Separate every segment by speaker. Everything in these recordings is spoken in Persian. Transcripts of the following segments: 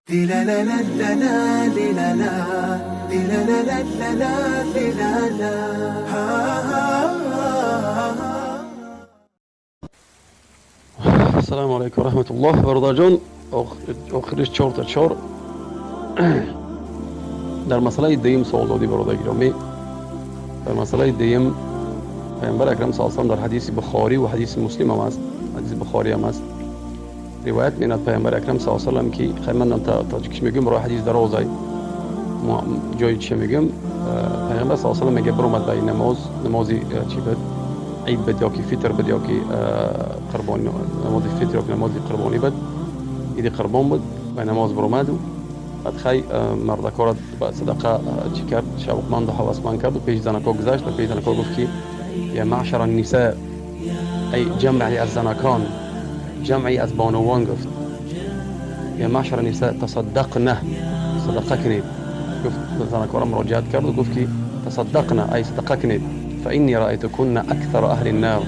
Speaker 1: السلام علیکم و رحمت الله. برادر جان، آخرش 4 تا 4 در مسئله دیم سوال دادی برادر گرامی. در مسئله دیم پیامبر اکرم صلی الله علیه و در حدیث بخاری و حدیث مسلم هم است، حدیث بخاری هم است، روایت می‌کند پیامبر اکرم صلی الله علیه و که خیلی من تا چیش میگم برای حدیث درازه جای چی میگم، پیامبر صلی الله علیه و میگه برامد به نمازی چی بود، عید بود یا که فطر بود یا که قربانی، نماز فطر یا که نماز قربانی بود، عید قربان بود و نماز برامد و بعد خی مردکار با صدقه چی کرد، شوقمند و هوسمند کرد و پیش زنکا گذشت و پیش زنکا گفت که یا معشر النساء، ای جمعی از زنکان، جمعی از بانوان، گفت یا معشر النساء تصدقنا، صدقه کنید. گفت زنکا را مراجعت کرد و گفت که تصدقنا ای صدقه کنید، فإني رأيتكن أكثر أهل النار،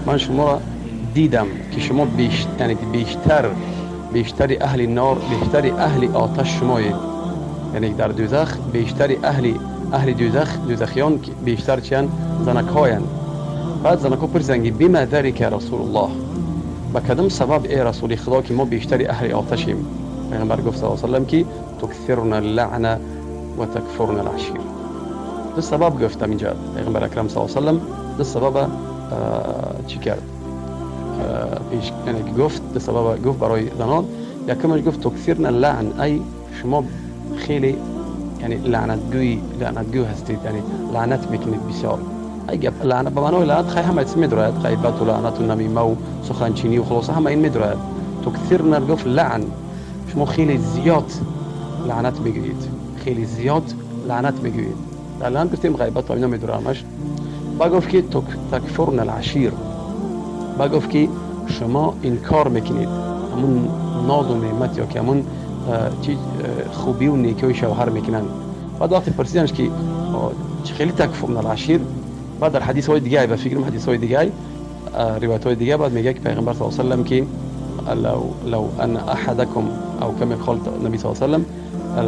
Speaker 1: من شما را دیدم که شما بیشتر اهل النار، بیشتر اهل آتش شمایید، یعنی در دوزخ بیشتر اهل دوزخیان بیشتر چند زنک‌هایند. بعد زنک‌ها پرسیدند بما ذلك رسول الله، با کدام سبب ای رسول خدا که ما بیشتر اهل آتشیم؟ پیغمبر گفت صلی الله علیه و سلم که تکثرن اللعنه و تکفرن العشیر. دو سبب گفتم اینجا پیغمبر اکرم صلی الله علیه و سلم، دو سبب چی کرد پیش، یعنی گفت دو سبب گفت برای زنان. یکمش گفت تکثرن اللعن، ای شما خیلی یعنی لعنتگو هستید، یعنی لعنت میکنید بسیار. ای گپ لعنت به معنای لعنت خیلی همه اسم میدرد، غیبت و لعنت و نمیمه و سخنچینی و خلاصه همه این میدرد. تکثرن گفت لعن، شما خیلی زیاد لعنت میگویید، خیلی زیاد لعنت میگویید. در لعنت گفتیم غیبت و اینا میدرمش. با گفت که تکفرن العشیر، با گفت که شما انکار میکنید همون ناز و نعمت یا که همون خوبی و نیکی شوهر میکنن. بعد وقتی پرسیدنش که خیلی تکفرن العشیر، بعد در حدیث های دیگه و فکرم حدیث های دیگه، روایت های دیگه، بعد میگه که پیغمبر صلی الله علیه و سلم که لو ان احدکم، او کما قال نبی صلی الله علیه و سلم،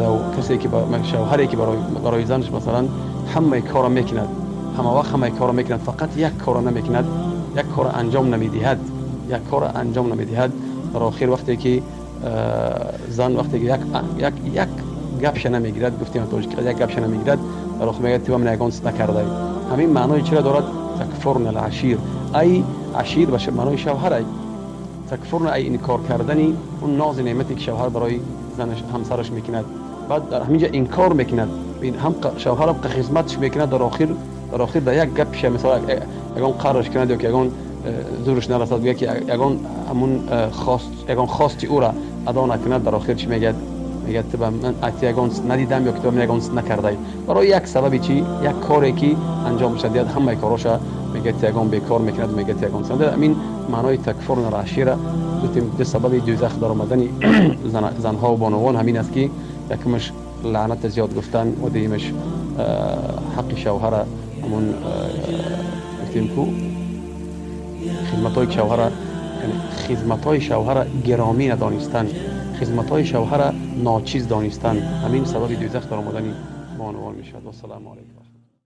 Speaker 1: لو کسی که شوهری که برای زنش مثلا همه کارا میکند، همه وقت همه کارا میکند، فقط یک کارا نمیکند، یک کار انجام نمیدهد، در آخر وقتی که زن وقتی که یک گپش نمیگیرد، گفتیم توش که یک گپش نمیگیرد، در آخر میگه تو من یگانست نکرده. همین معنای چرا دارد تکفرن العشیر، ای عشیر باشه معنای شوهر، ای تکفرن ای انکار کردنی اون ناز نعمتی که شوهر برای زنش همسرش میکند. بعد در همینجا انکار میکند، این هم شوهر هم خدمتش میکند، در آخر در یک گپش مثلا یگان قرارش کند یا که یگان زورش نرسد، میگه که همون خواست او را ادا نکند، در آخر چی میگه تو من یگان ندیدم یا که تو من یگان نکرده. برای یک سببی چی، یک کاری که انجام شد همه کاراشا میگه یگان بیکار میکند، میگه یگان سند. همین معنای تکفرن العشیر. گفتیم دو سبب دوزخ در آمدن زنها و بانوان همین است که یکمش لعنت زیاد گفتن و دیمش حق شوهر، همون گفتیم کو خدمتای شوهر، یعنی خدمتای شوهر گرامی ندانستن، خدمتای شوهر ناچیز دانستن، همین سبب دوزخ در آمدن بانوان میشد. و السلام علیکم.